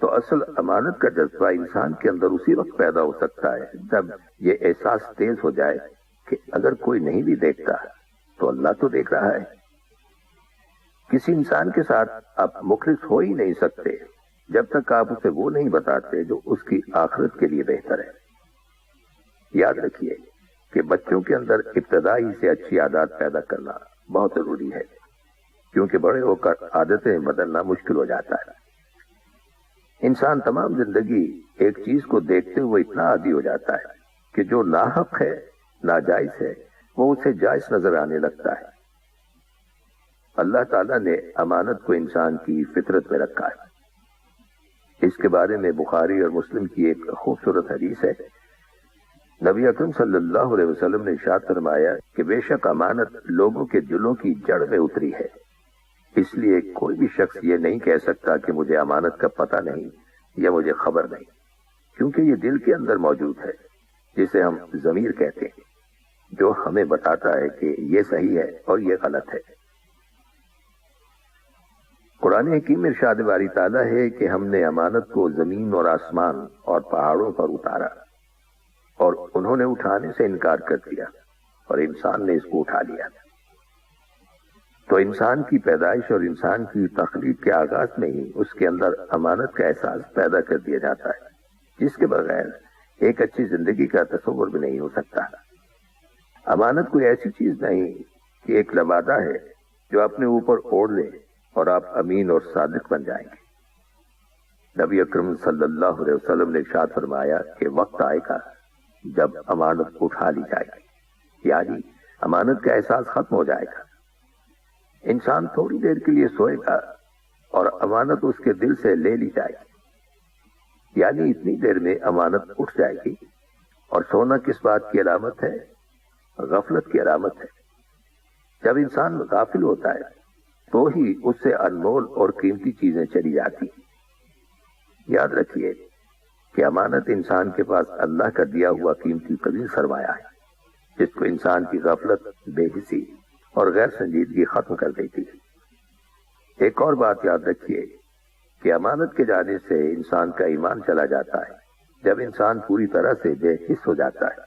تو اصل امانت کا جذبہ انسان کے اندر اسی وقت پیدا ہو سکتا ہے جب یہ احساس تیز ہو جائے کہ اگر کوئی نہیں بھی دیکھتا تو اللہ تو دیکھ رہا ہے۔ کسی انسان کے ساتھ آپ مخلص ہو ہی نہیں سکتے جب تک آپ اسے وہ نہیں بتاتے جو اس کی آخرت کے لیے بہتر ہے۔ یاد رکھیے کہ بچوں کے اندر ابتدائی سے اچھی عادات پیدا کرنا بہت ضروری ہے، کیونکہ بڑے ہو کر عادتیں بدلنا مشکل ہو جاتا ہے۔ انسان تمام زندگی ایک چیز کو دیکھتے ہوئے اتنا عادی ہو جاتا ہے کہ جو ناحق ہے، ناجائز ہے، وہ اسے جائز نظر آنے لگتا ہے۔ اللہ تعالیٰ نے امانت کو انسان کی فطرت میں رکھا ہے۔ اس کے بارے میں بخاری اور مسلم کی ایک خوبصورت حدیث ہے۔ نبی اکرم صلی اللہ علیہ وسلم نے ارشاد فرمایا کہ بے شک امانت لوگوں کے دلوں کی جڑ میں اتری ہے، اس لیے کوئی بھی شخص یہ نہیں کہہ سکتا کہ مجھے امانت کا پتہ نہیں یا مجھے خبر نہیں، کیونکہ یہ دل کے اندر موجود ہے، جسے ہم ضمیر کہتے ہیں، جو ہمیں بتاتا ہے کہ یہ صحیح ہے اور یہ غلط ہے۔ قرآن حکیم میں ارشاد باری تعالیٰ ہے کہ ہم نے امانت کو زمین اور آسمان اور پہاڑوں پر اتارا، اور انہوں نے اٹھانے سے انکار کر دیا اور انسان نے اس کو اٹھا لیا۔ تو انسان کی پیدائش اور انسان کی تخلیق کے آغاز میں ہی اس کے اندر امانت کا احساس پیدا کر دیا جاتا ہے، جس کے بغیر ایک اچھی زندگی کا تصور بھی نہیں ہو سکتا۔ امانت کوئی ایسی چیز نہیں کہ ایک لبادہ ہے جو اپنے اوپر اوڑھ لے اور آپ امین اور صادق بن جائیں گے۔ نبی اکرم صلی اللہ علیہ وسلم نے ارشاد فرمایا کہ وقت آئے گا جب امانت اٹھا لی جائے گی، یعنی امانت کا احساس ختم ہو جائے گا۔ انسان تھوڑی دیر کے لیے سوئے گا اور امانت اس کے دل سے لے لی جائے گی، یعنی اتنی دیر میں امانت اٹھ جائے گی۔ اور سونا کس بات کی علامت ہے؟ غفلت کی علامت ہے۔ جب انسان غافل ہوتا ہے تو ہی اس سے انمول اور قیمتی چیزیں چلی جاتی ہیں۔ یاد رکھیے کہ امانت انسان کے پاس اللہ کا دیا ہوا قیمتی قدیم سرمایہ ہے، جس کو انسان کی غفلت، بے حسی اور غیر سنجیدگی ختم کر دیتی ہے۔ ایک اور بات یاد رکھیے کہ امانت کے جانے سے انسان کا ایمان چلا جاتا ہے جب انسان پوری طرح سے بے حس ہو جاتا ہے،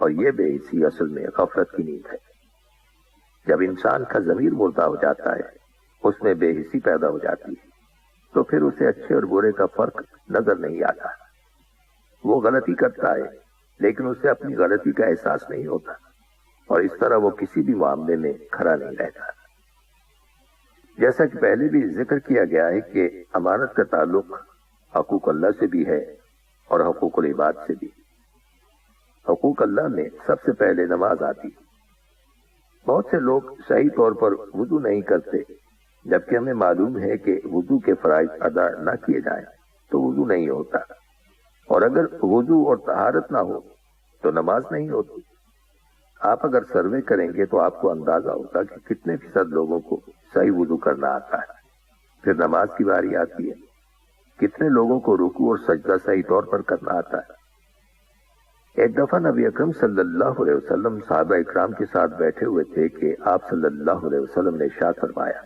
اور یہ بے حسی اصل میں غفلت کی نیند ہے۔ جب انسان کا ضمیر مردہ ہو جاتا ہے، اس میں بے حسی پیدا ہو جاتی ہے، تو پھر اسے اچھے اور برے کا فرق نظر نہیں آتا۔ وہ غلطی کرتا ہے لیکن اسے اپنی غلطی کا احساس نہیں ہوتا، اور اس طرح وہ کسی بھی معاملے میں کھڑا نہیں رہتا۔ جیسا کہ پہلے بھی ذکر کیا گیا ہے کہ امانت کا تعلق حقوق اللہ سے بھی ہے اور حقوق العباد سے بھی۔ حقوق اللہ میں سب سے پہلے نماز آتی ہے۔ بہت سے لوگ صحیح طور پر وضو نہیں کرتے، جبکہ ہمیں معلوم ہے کہ وضو کے فرائض ادا نہ کیے جائیں تو وضو نہیں ہوتا، اور اگر وضو اور طہارت نہ ہو تو نماز نہیں ہوتی۔ آپ اگر سروے کریں گے تو آپ کو اندازہ ہوگا کہ کتنے فیصد لوگوں کو صحیح وضو کرنا آتا ہے۔ پھر نماز کی باری آتی ہے، کتنے لوگوں کو رکوع اور سجدہ صحیح طور پر کرنا آتا ہے۔ ایک دفعہ نبی اکرم صلی اللہ علیہ وسلم صحابہ اکرام کے ساتھ بیٹھے ہوئے تھے کہ آپ صلی اللہ علیہ وسلم نے ارشاد فرمایا،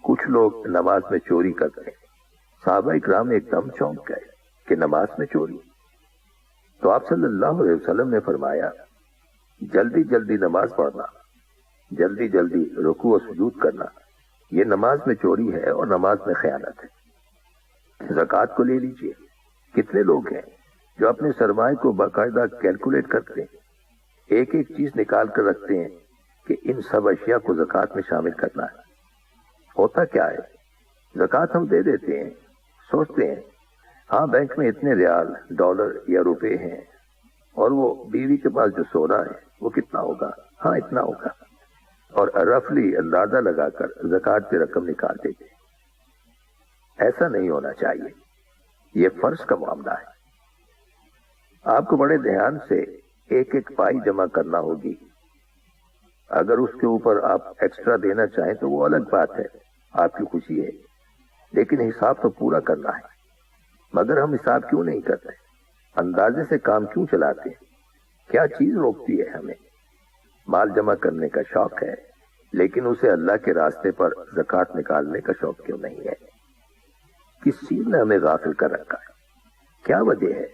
کچھ لوگ نماز میں چوری کرتے ہیں۔ صحابہ اکرام ایک دم چونک گئے کہ نماز میں چوری؟ تو آپ صلی اللہ علیہ وسلم نے فرمایا، جلدی جلدی نماز پڑھنا، جلدی جلدی رکوع و سجود کرنا، یہ نماز میں چوری ہے اور نماز میں خیانت ہے۔ زکوٰۃ کو لے لیجئے، کتنے لوگ ہیں جو اپنے سرمائے کو باقاعدہ کیلکولیٹ کرتے ہیں، ایک ایک چیز نکال کر رکھتے ہیں کہ ان سب اشیاء کو زکوٰۃ میں شامل کرنا ہے۔ ہوتا کیا ہے، زکوٰۃ ہم دے دیتے ہیں، سوچتے ہیں ہاں بینک میں اتنے ریال، ڈالر یا روپے ہیں، اور وہ بیوی کے پاس جو سونا ہے وہ کتنا ہوگا، ہاں اتنا ہوگا، اور رفلی اندازہ لگا کر زکوٰۃ کی رقم نکال دیتے ہیں۔ ایسا نہیں ہونا چاہیے، یہ فرض کا معاملہ ہے۔ آپ کو بڑے دھیان سے ایک ایک پائی جمع کرنا ہوگی۔ اگر اس کے اوپر آپ ایکسٹرا دینا چاہیں تو وہ الگ بات ہے، آپ کی خوشی ہے، لیکن حساب تو پورا کرنا ہے۔ مگر ہم حساب کیوں نہیں کرتے؟ اندازے سے کام کیوں چلاتے ہیں؟ کیا چیز روکتی ہے ہمیں؟ مال جمع کرنے کا شوق ہے، لیکن اسے اللہ کے راستے پر زکوٰۃ نکالنے کا شوق کیوں نہیں ہے؟ کس چیز نے ہمیں غافل کر رکھا ہے؟ کیا وجہ ہے؟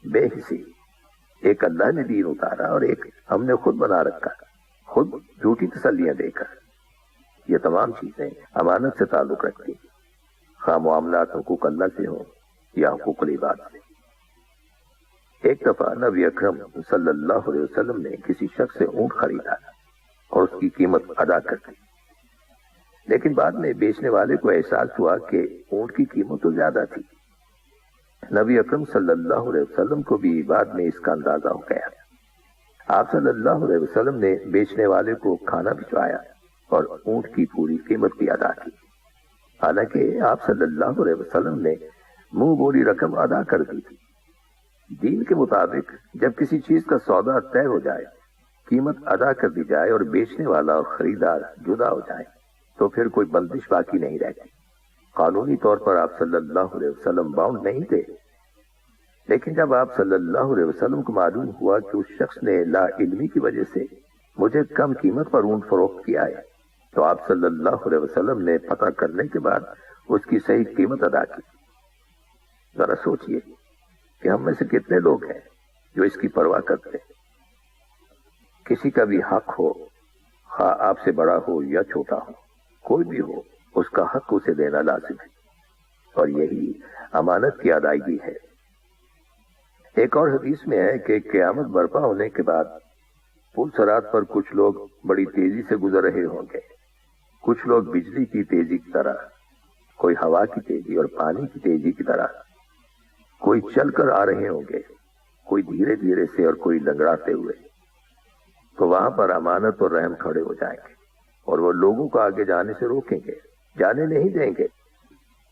بے حسی۔ ایک اللہ نے دین اتارا اور ایک ہم نے خود بنا رکھا، خود جھوٹی تسلیاں دے کر۔ یہ تمام چیزیں امانت سے تعلق رکھتی ہیں، خواہ معاملات حقوق اللہ سے ہوں یا حقوق العباد سے۔ ایک دفعہ نبی اکرم صلی اللہ علیہ وسلم نے کسی شخص سے اونٹ خریدا اور اس کی قیمت ادا کر دی، لیکن بعد میں بیچنے والے کو احساس ہوا کہ اونٹ کی قیمت تو زیادہ تھی۔ نبی اکرم صلی اللہ علیہ وسلم کو بھی بعد میں اس کا اندازہ ہو گیا۔ آپ صلی اللہ علیہ وسلم نے بیچنے والے کو کھانا بھجوایا اور اونٹ کی پوری قیمت بھی ادا کی، حالانکہ آپ صلی اللہ علیہ وسلم نے منہ بولی رقم ادا کر دی تھی۔ دین کے مطابق جب کسی چیز کا سودا طے ہو جائے، قیمت ادا کر دی جائے اور بیچنے والا اور خریدار جدا ہو جائے تو پھر کوئی بندش باقی نہیں رہتی۔ قانونی طور پر آپ صلی اللہ علیہ وسلم باؤنڈ نہیں تھے، لیکن جب آپ صلی اللہ علیہ وسلم کو معلوم ہوا کہ اس شخص نے لا علمی کی وجہ سے مجھے کم قیمت پر اونٹ فروخت کیا ہے، تو آپ صلی اللہ علیہ وسلم نے پتہ کرنے کے بعد اس کی صحیح قیمت ادا کی۔ ذرا سوچئے کہ ہم میں سے کتنے لوگ ہیں جو اس کی پرواہ کرتے ہیں؟ کسی کا بھی حق ہو، خواہ آپ سے بڑا ہو یا چھوٹا ہو، کوئی بھی ہو، اس کا حق اسے دینا لازم ہے، اور یہی امانت کی ادائیگی ہے۔ ایک اور حدیث میں ہے کہ قیامت برپا ہونے کے بعد پل صراط پر کچھ لوگ بڑی تیزی سے گزر رہے ہوں گے، کچھ لوگ بجلی کی تیزی کی طرح، کوئی ہوا کی تیزی اور پانی کی تیزی کی طرح، کوئی چل کر آ رہے ہوں گے، کوئی دھیرے دھیرے سے اور کوئی لنگڑاتے ہوئے۔ تو وہاں پر امانت اور رحم کھڑے ہو جائیں گے اور وہ لوگوں کو آگے جانے سے روکیں گے، جانے نہیں دیں گے۔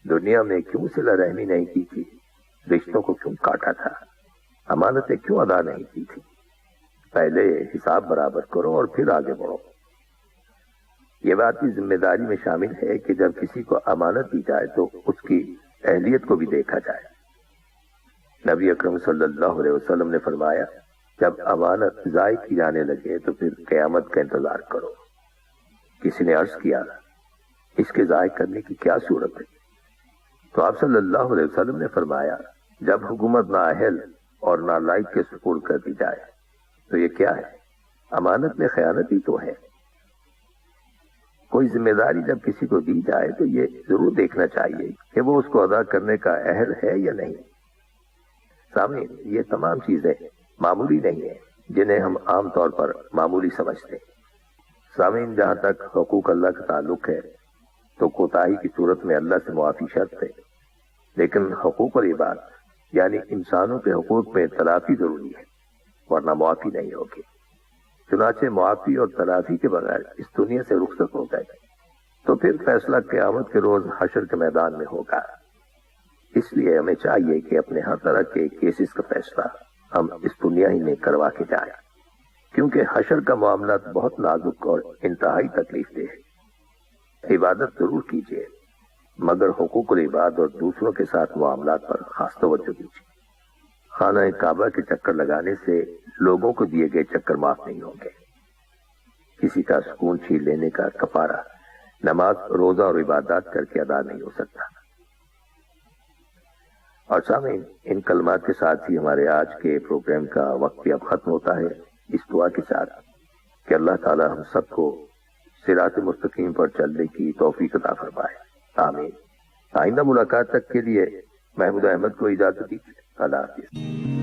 دنیا میں کیوں صلہ رحمی نہیں کی تھی؟ رشتوں کو کیوں کاٹا تھا؟ امانتیں کیوں ادا نہیں کی تھی؟ پہلے حساب برابر کرو اور پھر آگے بڑھو۔ یہ بات بھی ذمہ داری میں شامل ہے کہ جب کسی کو امانت دی جائے تو اس کی اہلیت کو بھی دیکھا جائے۔ نبی اکرم صلی اللہ علیہ وسلم نے فرمایا، جب امانت ضائع کی جانے لگے تو پھر قیامت کا انتظار کرو۔ کسی نے عرض کیا، اس کے ضائع کرنے کی کیا صورت ہے؟ تو آپ صلی اللہ علیہ وسلم نے فرمایا، جب حکومت نااہل اور نالائق کے سپرد کر دی جائے تو یہ کیا ہے؟ امانت میں خیانت ہی تو ہے۔ کوئی ذمہ داری جب کسی کو دی جائے تو یہ ضرور دیکھنا چاہیے کہ وہ اس کو ادا کرنے کا اہل ہے یا نہیں۔ سامعین، یہ تمام چیزیں معمولی نہیں ہیں جنہیں ہم عام طور پر معمولی سمجھتے ہیں۔ سامعین، جہاں تک حقوق اللہ کا تعلق ہے تو کوتاہی کی صورت میں اللہ سے معافی شرط ہے، لیکن حقوق العباد یعنی انسانوں کے حقوق میں تلافی ضروری ہے، ورنہ معافی نہیں ہوگی۔ چنانچہ معافی اور تلافی کے بغیر اس دنیا سے رخصت ہو گئے تو پھر فیصلہ قیامت کے روز حشر کے میدان میں ہوگا۔ اس لیے ہمیں چاہیے کہ اپنے ہر طرح کے کیسز کا فیصلہ ہم اس دنیا ہی میں کروا کے جائیں، کیونکہ حشر کا معاملات بہت نازک اور انتہائی تکلیف دہ ہے۔ عبادت ضرور کیجیے، مگر حقوق العباد اور دوسروں کے ساتھ معاملات پر خاص توجہ دیجیے۔ خانہ کعبہ کے چکر لگانے سے لوگوں کو دیے گئے چکر معاف نہیں ہوں گے۔ کسی کا سکون چھین لینے کا کفارہ نماز، روزہ اور عبادات کر کے ادا نہیں ہو سکتا۔ اور سامعین، ان کلمات کے ساتھ ہی ہمارے آج کے پروگرام کا وقت بھی اب ختم ہوتا ہے، اس دعا کے ساتھ کہ اللہ تعالی ہم سب کو صراط مستقیم پر چلنے کی توفیق عطا فرمائے، آمین۔ آئندہ ملاقات تک کے لیے محمود احمد کو اجازت دیجیے۔ اللہ حافظ۔